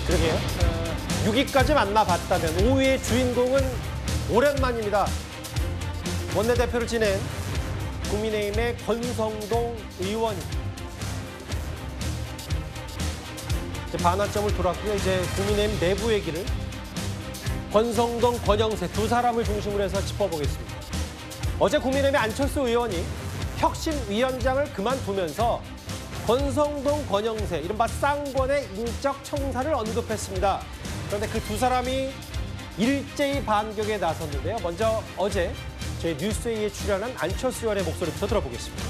그러게요. 6위까지 만나봤다면 5위의 주인공은 오랜만입니다. 원내대표를 지낸 국민의힘의 권성동 의원입니다. 이제 반환점을 돌았고요. 이제 국민의힘 내부 얘기를 권성동, 권영세 두 사람을 중심으로 해서 짚어보겠습니다. 어제 국민의힘의 안철수 의원이 혁신위원장을 그만두면서 권성동, 권영세, 이른바 쌍권의 인적 청산을 언급했습니다. 그런데 그 두 사람이 일제히 반격에 나섰는데요. 먼저 어제 저희 뉴스웨이에 출연한 안철수 의원의 목소리부터 들어보겠습니다.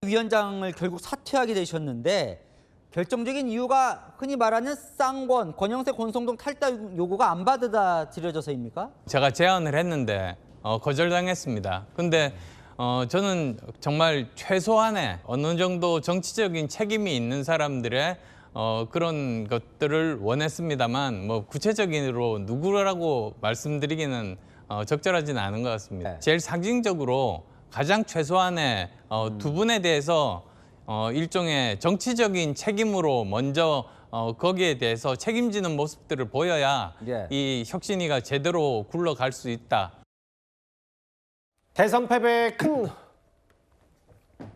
위원장을 결국 사퇴하게 되셨는데 결정적인 이유가 흔히 말하는 쌍권, 권영세, 권성동 탈당 요구가 안 받아들여져서입니까? 제가 제안을 했는데 거절당했습니다. 근데 저는 정말 최소한의 어느 정도 정치적인 책임이 있는 사람들의 그런 것들을 원했습니다만 뭐 구체적으로 누구라고 말씀드리기는 적절하지는 않은 것 같습니다. 네. 제일 상징적으로 가장 최소한의 두 분에 대해서 일종의 정치적인 책임으로 먼저 거기에 대해서 책임지는 모습들을 보여야 예. 이 혁신위가 제대로 굴러갈 수 있다. 대선 패배에 큰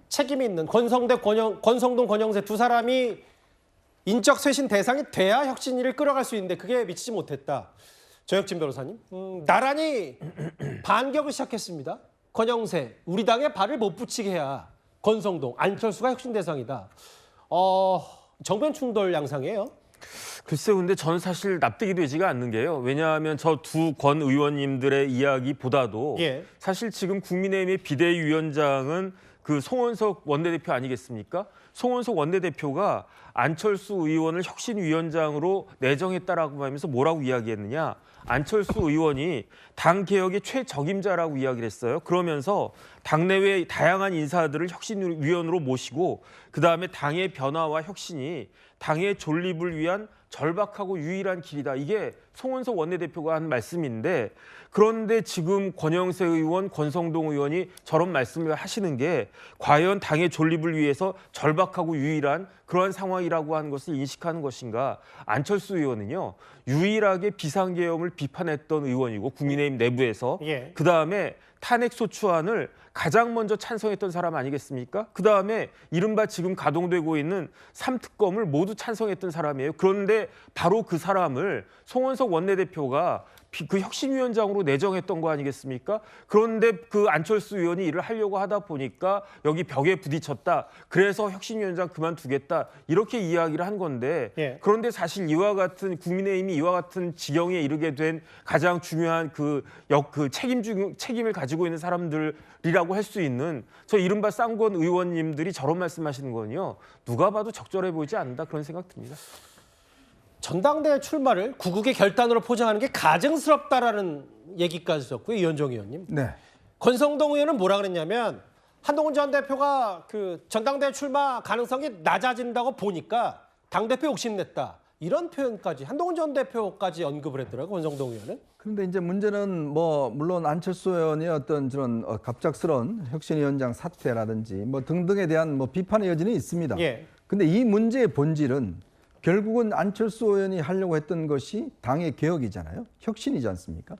책임이 있는 권성동, 권영세 두 사람이 인적 쇄신 대상이 돼야 혁신위를 끌어갈 수 있는데 그게 미치지 못했다. 조혁진 변호사님, 나란히 반격을 시작했습니다. 권영세, 우리 당에 발을 못 붙이게 해야 권성동, 안철수가 혁신 대상이다. 정변 충돌 양상이에요. 글쎄요, 근데 저는 사실 납득이 되지가 않는 게요. 왜냐하면 저 두 권 의원님들의 이야기보다도 예. 사실 지금 국민의힘의 비대위원장은 그 송원석 원내대표 아니겠습니까? 송원석 원내대표가 안철수 의원을 혁신위원장으로 내정했다라고 하면서 뭐라고 이야기했느냐? 안철수 의원이 당 개혁의 최적임자라고 이야기를 했어요. 그러면서 당내외 다양한 인사들을 혁신위원으로 모시고 그다음에 당의 변화와 혁신이 당의 존립을 위한 절박하고 유일한 길이다. 이게 송원석 원내대표가 한 말씀인데 그런데 지금 권영세 의원, 권성동 의원이 저런 말씀을 하시는 게 과연 당의 존립을 위해서 절박하고 유일한 그러한 상황이라고 하는 것을 인식하는 것인가. 안철수 의원은요. 유일하게 비상계엄을 비판했던 의원이고 국민의힘 내부에서 예. 그다음에 탄핵소추안을 가장 먼저 찬성했던 사람 아니겠습니까? 그다음에 이른바 지금 가동되고 있는 3특검을 모두 찬성했던 사람이에요. 그런데 바로 그 사람을 송원석 원내대표가 그 혁신위원장으로 내정했던 거 아니겠습니까? 그런데 그 안철수 의원이 일을 하려고 하다 보니까 여기 벽에 부딪혔다. 그래서 혁신위원장 그만두겠다. 이렇게 이야기를 한 건데 예. 그런데 사실 이와 같은 국민의힘이 이와 같은 지경에 이르게 된 가장 중요한 책임을 가지고 있는 사람들이라고 할 수 있는 저 이른바 쌍권 의원님들이 저런 말씀하시는 거는요. 누가 봐도 적절해 보이지 않는다 그런 생각 듭니다. 전당대회 출마를 구국의 결단으로 포장하는 게 가증스럽다라는 얘기까지 있었고요. 이현정 의원님. 네. 권성동 의원은 뭐라 그랬냐면 한동훈 전 대표가 그 전당대회 출마 가능성이 낮아진다고 보니까 당대표 욕심냈다. 이런 표현까지 한동훈 전 대표까지 언급을 했더라고요. 권성동 의원은. 그런데 이제 문제는 뭐 물론 안철수 의원의 어떤 저런 갑작스러운 혁신위원장 사퇴라든지 뭐 등등에 대한 뭐 비판의 여지는 있습니다. 예. 근데 이 문제의 본질은 결국은 안철수 의원이 하려고 했던 것이 당의 개혁이잖아요. 혁신이지 않습니까?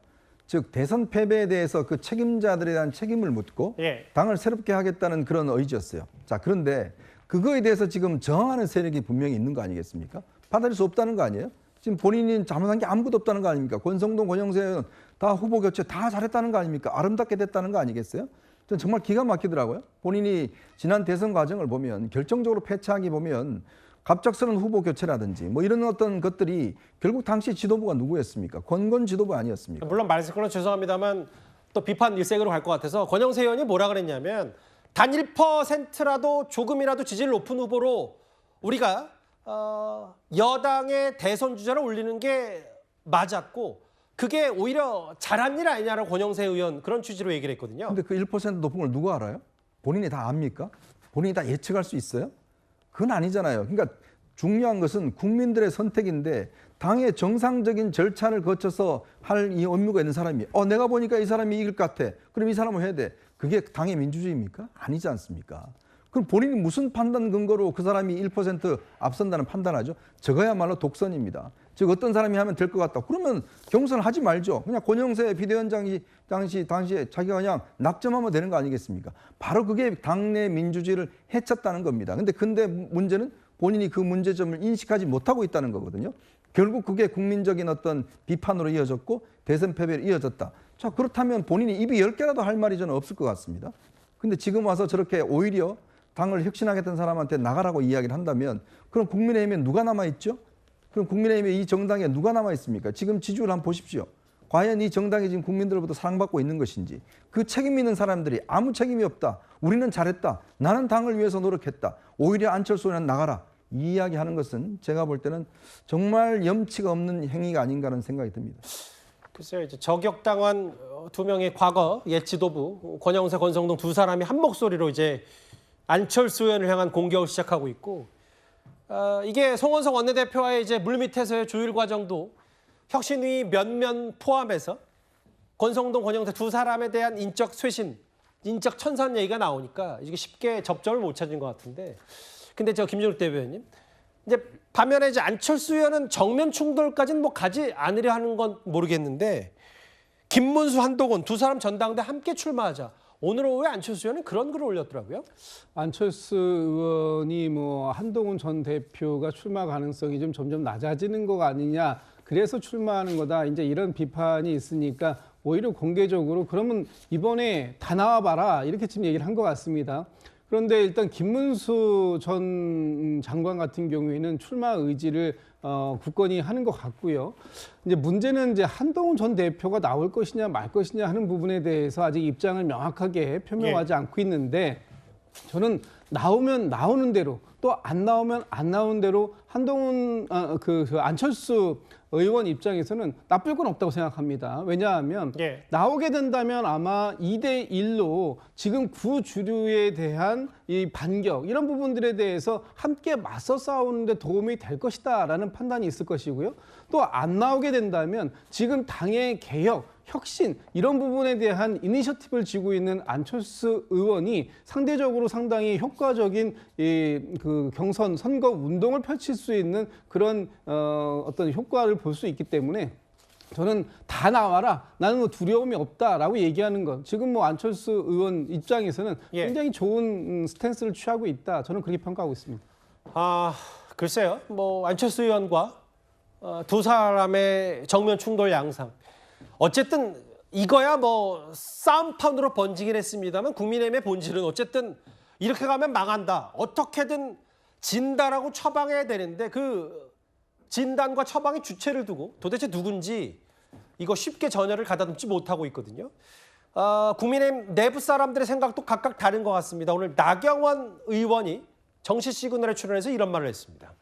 즉 대선 패배에 대해서 그 책임자들에 대한 책임을 묻고 예. 당을 새롭게 하겠다는 그런 의지였어요. 자, 그런데 그거에 대해서 지금 저항하는 세력이 분명히 있는 거 아니겠습니까? 받아들일 수 없다는 거 아니에요? 지금 본인이 잘못한 게 아무것도 없다는 거 아닙니까? 권성동, 권영세 의원 다 후보 교체 다 잘했다는 거 아닙니까? 아름답게 됐다는 거 아니겠어요? 전 정말 기가 막히더라고요. 본인이 지난 대선 과정을 보면 결정적으로 패착이 보면 갑작스러운 후보 교체라든지 뭐 이런 어떤 것들이 결국 당시 지도부가 누구였습니까? 권건 지도부 아니었습니까? 물론 말씀은 죄송합니다만 또 비판 일색으로 갈 것 같아서 권영세 의원이 뭐라 그랬냐면 단 1%라도 조금이라도 지지를 높은 후보로 우리가 여당의 대선 주자를 올리는 게 맞았고 그게 오히려 잘한 일 아니냐라고 권영세 의원 그런 취지로 얘기를 했거든요. 근데 그 1% 높은 걸 누가 알아요? 본인이 다 압니까? 본인이 다 예측할 수 있어요? 그건 아니잖아요. 그러니까 중요한 것은 국민들의 선택인데 당의 정상적인 절차를 거쳐서 할 이 업무가 있는 사람이 내가 보니까 이 사람이 이길 것 같아. 그럼 이 사람을 해야 돼. 그게 당의 민주주의입니까? 아니지 않습니까? 그럼 본인이 무슨 판단 근거로 그 사람이 1% 앞선다는 판단하죠? 저거야말로 독선입니다. 즉 어떤 사람이 하면 될 것 같다. 그러면 경선을 하지 말죠. 그냥 권영세 비대위원장이 당시에 자기가 그냥 낙점하면 되는 거 아니겠습니까? 바로 그게 당내 민주주의를 해쳤다는 겁니다. 근데 문제는 본인이 그 문제점을 인식하지 못하고 있다는 거거든요. 결국 그게 국민적인 어떤 비판으로 이어졌고 대선 패배로 이어졌다. 자, 그렇다면 본인이 입이 10개라도 할 말이 저는 없을 것 같습니다. 근데 지금 와서 저렇게 오히려 당을 혁신하겠다는 사람한테 나가라고 이야기를 한다면 그럼 국민의힘에 누가 남아있죠? 그럼 국민의힘에 이 정당에 누가 남아있습니까? 지금 지지율 한번 보십시오. 과연 이 정당이 지금 국민들로부터 사랑받고 있는 것인지, 그 책임 있는 사람들이 아무 책임이 없다. 우리는 잘했다. 나는 당을 위해서 노력했다. 오히려 안철수 의원 나가라. 이 이야기하는 것은 제가 볼 때는 정말 염치가 없는 행위가 아닌가라는 생각이 듭니다. 글쎄요, 이제 저격당한 두 명의 과거 옛 지도부 권영세, 권성동 두 사람이 한 목소리로 이제 안철수 의원을 향한 공격을 시작하고 있고, 이게 송원석 원내대표와의 이제 물밑에서의 조율 과정도 혁신위 면면 포함해서 권성동, 권영세 두 사람에 대한 인적 쇄신, 인적 천선 얘기가 나오니까 이게 쉽게 접점을 못 찾은 것 같은데, 근데 저 김종욱 대변인, 이제 반면에 이제 안철수 의원은 정면 충돌까지는 뭐 가지 않으려 하는 건 모르겠는데, 김문수, 한동훈 두 사람 전당대 함께 출마하자. 오늘 오후에 안철수 의원은 그런 글을 올렸더라고요. 안철수 의원이 뭐 한동훈 전 대표가 출마 가능성이 좀 점점 낮아지는 거 아니냐. 그래서 출마하는 거다. 이제 이런 비판이 있으니까 오히려 공개적으로 그러면 이번에 다 나와봐라. 이렇게 지금 얘기를 한 것 같습니다. 그런데 일단 김문수 전 장관 같은 경우에는 출마 의지를 굳건히 하는 것 같고요. 이제 문제는 이제 한동훈 전 대표가 나올 것이냐 말 것이냐 하는 부분에 대해서 아직 입장을 명확하게 표명하지 않고 있는데, 저는 나오면 나오는 대로 또 안 나오면 안 나오는 대로 한동훈 안철수 의원 입장에서는 나쁠 건 없다고 생각합니다. 왜냐하면 나오게 된다면 아마 2대1로 지금 구주류에 대한 이 반격 이런 부분들에 대해서 함께 맞서 싸우는 데 도움이 될 것이다라는 판단이 있을 것이고요. 또 안 나오게 된다면 지금 당의 개혁, 혁신 이런 부분에 대한 이니셔티브를 쥐고 있는 안철수 의원이 상대적으로 상당히 효과적인 그 경선 선거 운동을 펼칠 수 있는 그런 어떤 효과를 볼 수 있기 때문에 저는 다 나와라. 나는 뭐 두려움이 없다라고 얘기하는 것. 지금 뭐 안철수 의원 입장에서는 굉장히 좋은 스탠스를 취하고 있다. 저는 그렇게 평가하고 있습니다. 글쎄요. 뭐 안철수 의원과 두 사람의 정면 충돌 양상. 어쨌든 이거야 뭐 싸움판으로 번지긴 했습니다만 국민의힘의 본질은 어쨌든 이렇게 가면 망한다. 어떻게든 진다라고 처방해야 되는데 그 진단과 처방의 주체를 두고 도대체 누군지 이거 쉽게 전열을 가다듬지 못하고 있거든요. 국민의힘 내부 사람들의 생각도 각각 다른 것 같습니다. 오늘 나경원 의원이 정치 시그널에 출연해서 이런 말을 했습니다.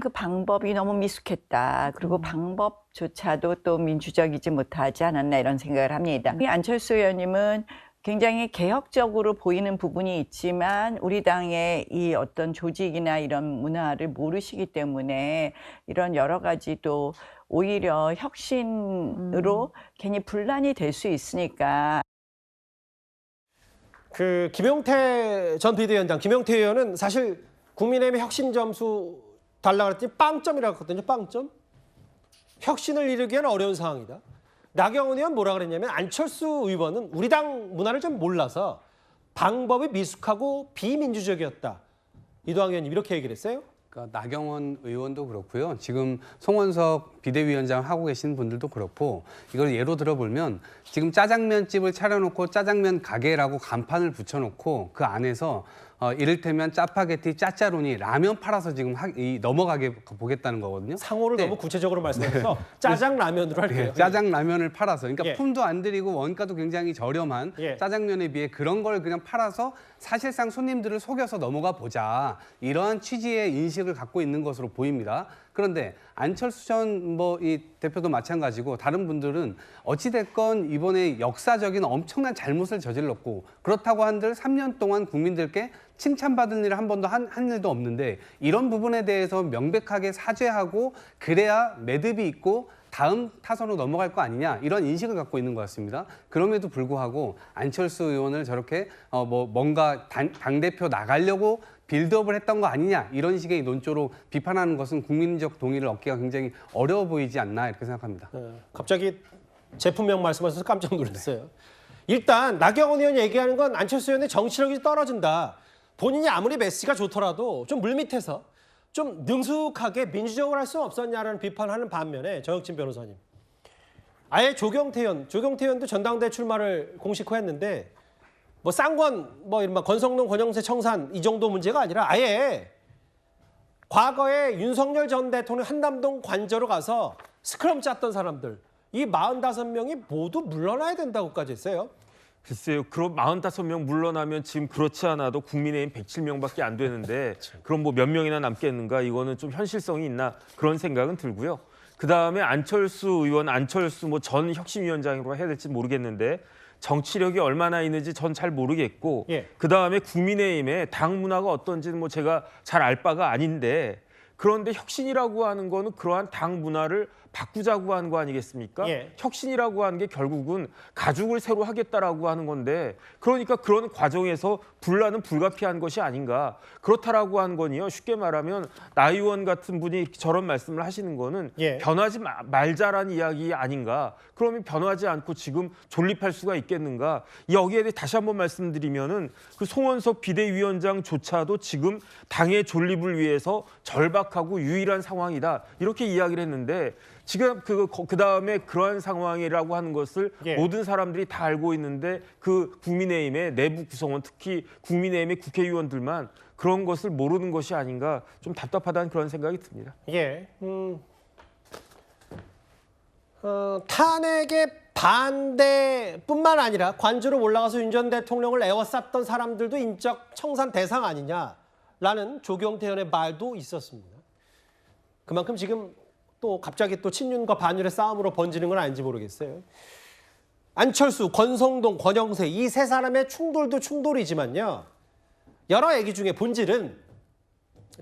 그 방법이 너무 미숙했다. 그리고 방법조차도 또 민주적이지 못하지 않았나 이런 생각을 합니다. 안철수 의원님은 굉장히 개혁적으로 보이는 부분이 있지만 우리 당의 이 어떤 조직이나 이런 문화를 모르시기 때문에 이런 여러 가지도 오히려 혁신으로 괜히 분란이 될 수 있으니까. 그 김용태 전 비대위원장, 김용태 의원은 사실 국민의힘의 혁신 점수 달라고 그랬더니 빵점이라고 했거든요. 빵점. 혁신을 이루기에는 어려운 상황이다. 나경원 의원 뭐라 그랬냐면 안철수 의원은 우리 당 문화를 좀 몰라서 방법이 미숙하고 비민주적이었다. 이도항 의원님 이렇게 얘기를 했어요. 그러니까 나경원 의원도 그렇고요. 지금 송원석 비대위원장 하고 계신 분들도 그렇고 이걸 예로 들어보면 지금 짜장면집을 차려놓고 짜장면 가게라고 간판을 붙여놓고 그 안에서 이를테면 짜파게티, 짜짜로니 라면 팔아서 지금 넘어가게 보겠다는 거거든요. 상호를 너무 구체적으로 말씀해서 짜장라면으로 할게요. 짜장라면을 팔아서 그러니까 품도 안 들이고 원가도 굉장히 저렴한 짜장면에 비해 그런 걸 그냥 팔아서 사실상 손님들을 속여서 넘어가 보자. 이러한 취지의 인식을 갖고 있는 것으로 보입니다. 그런데 안철수 전 이 대표도 마찬가지고 다른 분들은 어찌됐건 이번에 역사적인 엄청난 잘못을 저질렀고 그렇다고 한들 3년 동안 국민들께 칭찬받은 일을 한 번도 한 일도 없는데 이런 부분에 대해서 명백하게 사죄하고 그래야 매듭이 있고 다음 타선으로 넘어갈 거 아니냐 이런 인식을 갖고 있는 것 같습니다. 그럼에도 불구하고 안철수 의원을 저렇게 뭔가 당대표 나가려고 빌드업을 했던 거 아니냐 이런 식의 논조로 비판하는 것은 국민적 동의를 얻기가 굉장히 어려워 보이지 않나 이렇게 생각합니다. 갑자기 제품명 말씀하셔서 깜짝 놀랐어요. 일단 나경원 의원 얘기하는 건 안철수 의원의 정치력이 떨어진다. 본인이 아무리 메시가 좋더라도 좀 물밑에서 좀 능숙하게 민주적으로 할 수 없었냐라는 비판하는 반면에 정혁진 변호사님. 아예 조경태 의원도 전당대 출마를 공식화했는데 뭐 쌍권, 뭐 이른바 권성동, 권영세, 청산 이 정도 문제가 아니라 아예 과거에 윤석열 전 대통령 한남동 관저로 가서 스크럼 짰던 사람들 이 45명이 모두 물러나야 된다고까지 했어요. 글쎄요. 그럼 45명 물러나면 지금 그렇지 않아도 국민의힘 107명밖에 안 되는데 그럼 뭐 몇 명이나 남겠는가 이거는 좀 현실성이 있나 그런 생각은 들고요. 그다음에 안철수 의원, 안철수 뭐 전 혁신위원장으로 해야 될지 모르겠는데 정치력이 얼마나 있는지 전 잘 모르겠고 그다음에 국민의힘의 당 문화가 어떤지는 뭐 제가 잘 알 바가 아닌데 그런데 혁신이라고 하는 거는 그러한 당 문화를 바꾸자고 하는 거 아니겠습니까? 혁신이라고 하는 게 결국은 가죽을 새로 하겠다라고 하는 건데 그러니까 그런 과정에서 분란은 불가피한 것이 아닌가. 그렇다라고 하는 거니요. 쉽게 말하면 나 의원 같은 분이 저런 말씀을 하시는 거는 변하지 말자라는 이야기 아닌가. 그러면 변하지 않고 지금 존립할 수가 있겠는가. 여기에 대해 다시 한번 말씀드리면은 그 송원석 비대위원장조차도 지금 당의 존립을 위해서 절박하고 유일한 상황이다. 이렇게 이야기를 했는데 지금 그다음에 그러한 상황이라고 하는 것을 모든 사람들이 다 알고 있는데 그 국민의힘의 내부 구성원 특히 국민의힘의 국회의원들만 그런 것을 모르는 것이 아닌가 좀 답답하다는 그런 생각이 듭니다. 탄핵의 반대뿐만 아니라 관저로 올라가서 윤 전 대통령을 에워쌌던 사람들도 인적 청산 대상 아니냐라는 조경태 의원의 말도 있었습니다. 그만큼 지금 또 갑자기 또 친윤과 반윤의 싸움으로 번지는 건 아닌지 모르겠어요. 안철수, 권성동, 권영세 이 세 사람의 충돌도 충돌이지만요. 여러 얘기 중에 본질은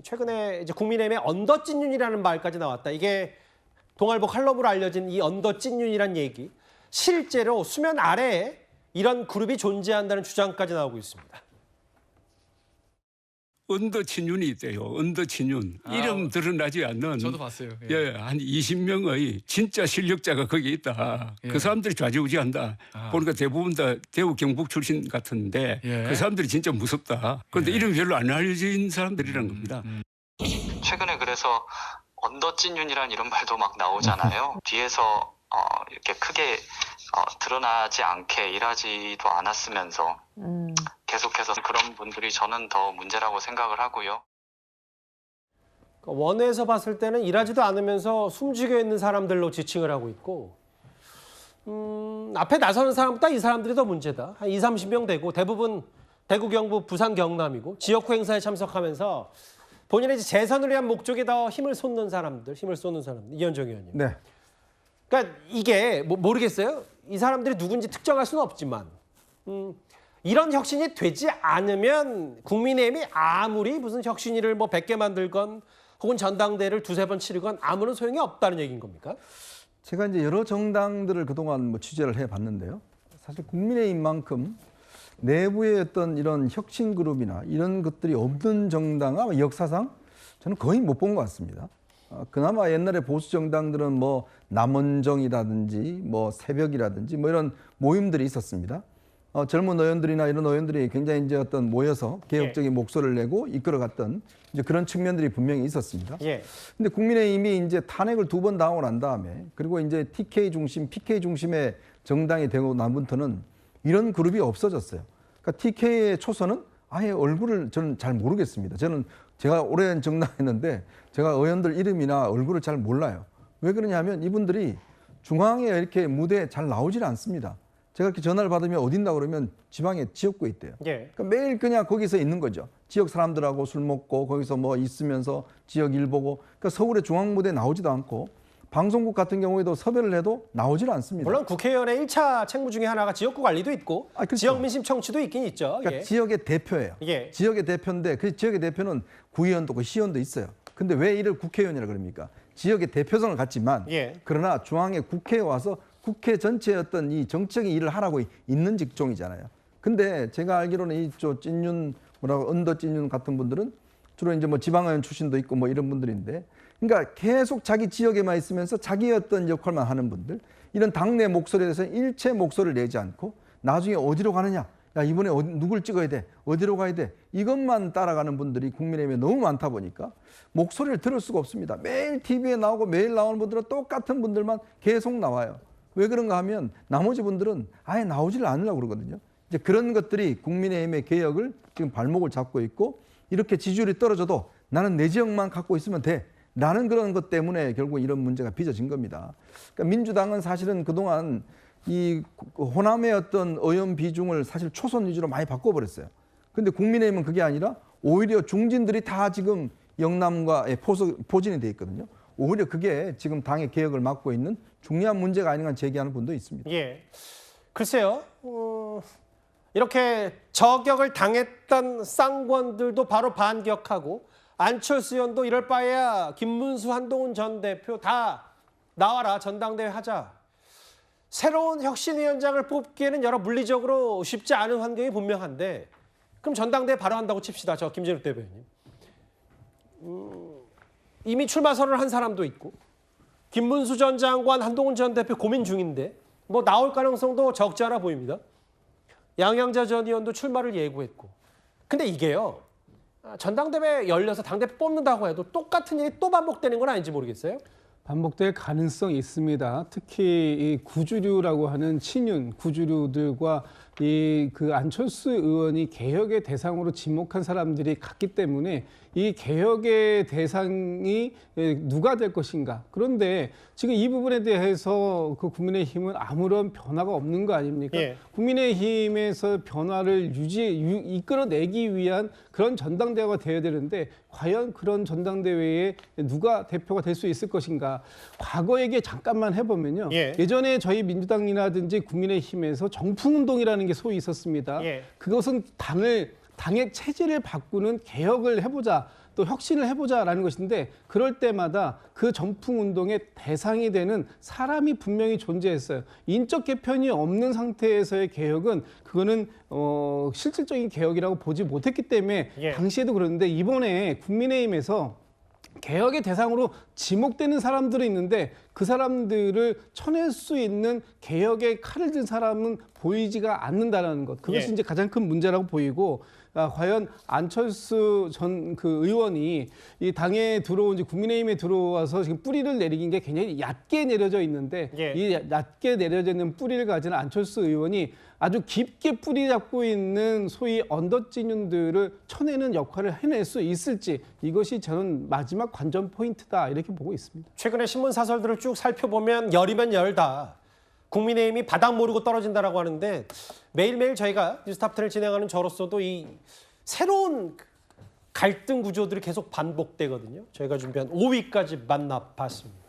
최근에 이제 국민의힘의 언더찐윤이라는 말까지 나왔다. 이게 동아일보 칼럼으로 알려진 이 언더찐윤이란 얘기. 실제로 수면 아래에 이런 그룹이 존재한다는 주장까지 나오고 있습니다. 언더친윤이 있대요. 언더친윤. 이름 드러나지 않는. 저도 봤어요. 한 20명의 진짜 실력자가 거기 있다. 그 사람들이 좌지우지한다. 보니까 대부분 다 대구 경북 출신 같은데 그 사람들이 진짜 무섭다. 그런데 이름이 별로 안 알려진 사람들이란 겁니다. 최근에 그래서 언더찐윤이란 이런 말도 막 나오잖아요. 뒤에서 이렇게 크게 드러나지 않게 일하지도 않았으면서 계속해서 그런 분들이 저는 더 문제라고 생각을 하고요. 원에서 봤을 때는 일하지도 않으면서 숨죽여 있는 사람들로 지칭을 하고 있고 앞에 나서는 사람보다 이 사람들이 더 문제다. 한 20, 30명 되고 대부분 대구, 경북, 부산, 경남이고 지역구 행사에 참석하면서 본인의 재선을 위한 목적에 더 힘을 쏟는 사람들, 이현정 의원님. 네. 그러니까 이게 모르겠어요. 이 사람들이 누군지 특정할 수는 없지만 이런 혁신이 되지 않으면 국민의힘이 아무리 무슨 혁신위를 뭐 100개 만들건 혹은 전당대회를 두세 번 치르건 아무런 소용이 없다는 얘기인 겁니까? 제가 이제 여러 정당들을 그동안 뭐 취재를 해봤는데요. 사실 국민의힘만큼 내부의 어떤 이런 혁신 그룹이나 이런 것들이 없는 정당 아마 역사상 저는 거의 못 본 것 같습니다. 그나마 옛날에 보수 정당들은 뭐 남원정이라든지 뭐 새벽이라든지 뭐 이런 모임들이 있었습니다. 젊은 의원들이나 이런 의원들이 굉장히 이제 어떤 모여서 개혁적인 목소리를 내고 이끌어갔던 이제 그런 측면들이 분명히 있었습니다. 근데 국민의힘이 이제 탄핵을 2번 당하고 난 다음에 그리고 이제 TK 중심, PK 중심의 정당이 되고 나부터는 이런 그룹이 없어졌어요. 그러니까 TK의 초선은 아예 얼굴을 저는 잘 모르겠습니다. 제가 오랜 정당했는데 제가 의원들 이름이나 얼굴을 잘 몰라요. 왜 그러냐면 이분들이 중앙에 이렇게 무대에 잘 나오질 않습니다. 제가 이렇게 전화를 받으면 어딘다 그러면 지방에 지역구에 있대요. 그러니까 매일 그냥 거기서 있는 거죠. 지역 사람들하고 술 먹고 거기서 뭐 있으면서 지역 일 보고. 그러니까 서울의 중앙 무대에 나오지도 않고 방송국 같은 경우에도 섭외를 해도 나오질 않습니다. 물론 국회의원의 1차 책무 중에 하나가 지역구 관리도 있고 그렇죠. 지역 민심 청취도 있긴 있죠. 그러니까 지역의 대표예요. 지역의 대표인데 그 지역의 대표는 구의원도 있고 시의원도 있어요. 근데 왜 이를 국회의원이라 그럽니까? 지역의 대표성을 갖지만 그러나 중앙에 국회에 와서 국회 전체의 어떤 이 정치적인 일을 하라고 있는 직종이잖아요. 근데 제가 알기로는 이쪽 찐윤 언더 찐윤 같은 분들은 주로 이제 뭐 지방의원 출신도 있고 뭐 이런 분들인데, 그러니까 계속 자기 지역에만 있으면서 자기의 어떤 역할만 하는 분들, 이런 당내 목소리에 대해서 일체 목소리를 내지 않고 나중에 어디로 가느냐, 야 이번에 누굴 찍어야 돼, 어디로 가야 돼, 이것만 따라가는 분들이 국민의힘에 너무 많다 보니까 목소리를 들을 수가 없습니다. 매일 TV에 나오고 매일 나오는 분들은 똑같은 분들만 계속 나와요. 왜 그런가 하면 나머지 분들은 아예 나오질 않으려고 그러거든요. 이제 그런 것들이 국민의힘의 개혁을 지금 발목을 잡고 있고, 이렇게 지지율이 떨어져도 나는 내 지역만 갖고 있으면 돼, 라는 그런 것 때문에 결국 이런 문제가 빚어진 겁니다. 그러니까 민주당은 사실은 그동안 이 호남의 어떤 의원 비중을 사실 초선 위주로 많이 바꿔버렸어요. 근데 국민의힘은 그게 아니라 오히려 중진들이 다 지금 영남과 포진이 돼 있거든요. 오히려 그게 지금 당의 개혁을 막고 있는 중요한 문제가 아닌가 제기하는 분도 있습니다. 예, 글쎄요. 이렇게 저격을 당했던 쌍권들도 바로 반격하고, 안철수 의원도 이럴 바에야 김문수, 한동훈 전 대표 다 나와라, 전당대회 하자. 새로운 혁신위원장을 뽑기에는 여러 물리적으로 쉽지 않은 환경이 분명한데, 그럼 전당대회 바로 한다고 칩시다. 저 김진욱 대변인. 이미 출마 선언을 한 사람도 있고, 김문수 전 장관, 한동훈 전 대표 고민 중인데 뭐 나올 가능성도 적지 않아 보입니다. 양양자 전 의원도 출마를 예고했고. 근데 이게요, 전당대회 열려서 당대표 뽑는다고 해도 똑같은 일이 또 반복되는 건 아닌지 모르겠어요. 반복될 가능성이 있습니다. 특히 이 구주류라고 하는 친윤 구주류들과 그 안철수 의원이 개혁의 대상으로 지목한 사람들이 같기 때문에 이 개혁의 대상이 누가 될 것인가. 그런데 지금 이 부분에 대해서 그 국민의힘은 아무런 변화가 없는 거 아닙니까? 국민의힘에서 변화를 이끌어내기 위한 그런 전당대회가 되어야 되는데, 과연 그런 전당대회에 누가 대표가 될 수 있을 것인가. 과거 얘기 잠깐만 해보면요. 예전에 저희 민주당이라든지 국민의힘에서 정풍운동이라는 게 소위 있었습니다. 그것은 당의 체질을 바꾸는 개혁을 해보자, 또 혁신을 해보자라는 것인데, 그럴 때마다 그 정풍운동의 대상이 되는 사람이 분명히 존재했어요. 인적 개편이 없는 상태에서의 개혁은 그거는 실질적인 개혁이라고 보지 못했기 때문에 당시에도 그랬는데, 이번에 국민의힘에서 개혁의 대상으로 지목되는 사람들이 있는데 그 사람들을 쳐낼 수 있는 개혁의 칼을 든 사람은 보이지가 않는다는 것. 그것이 이제 가장 큰 문제라고 보이고, 과연 안철수 전 그 의원이 이 당에 들어온, 국민의힘에 들어와서 지금 뿌리를 내리는 게 굉장히 얕게 내려져 있는데, 이 얕게 내려져 있는 뿌리를 가진 안철수 의원이 아주 깊게 뿌리 잡고 있는 소위 언더찐윤들을 쳐내는 역할을 해낼 수 있을지, 이것이 저는 마지막 관전 포인트다, 이렇게 보고 있습니다. 최근에 신문 사설들을 쭉 살펴보면 열이면 열다, 국민의힘이 바닥 모르고 떨어진다라고 하는데, 매일매일 저희가 뉴스탑10을 진행하는 저로서도 이 새로운 갈등 구조들이 계속 반복되거든요. 저희가 준비한 5위까지 만나봤습니다.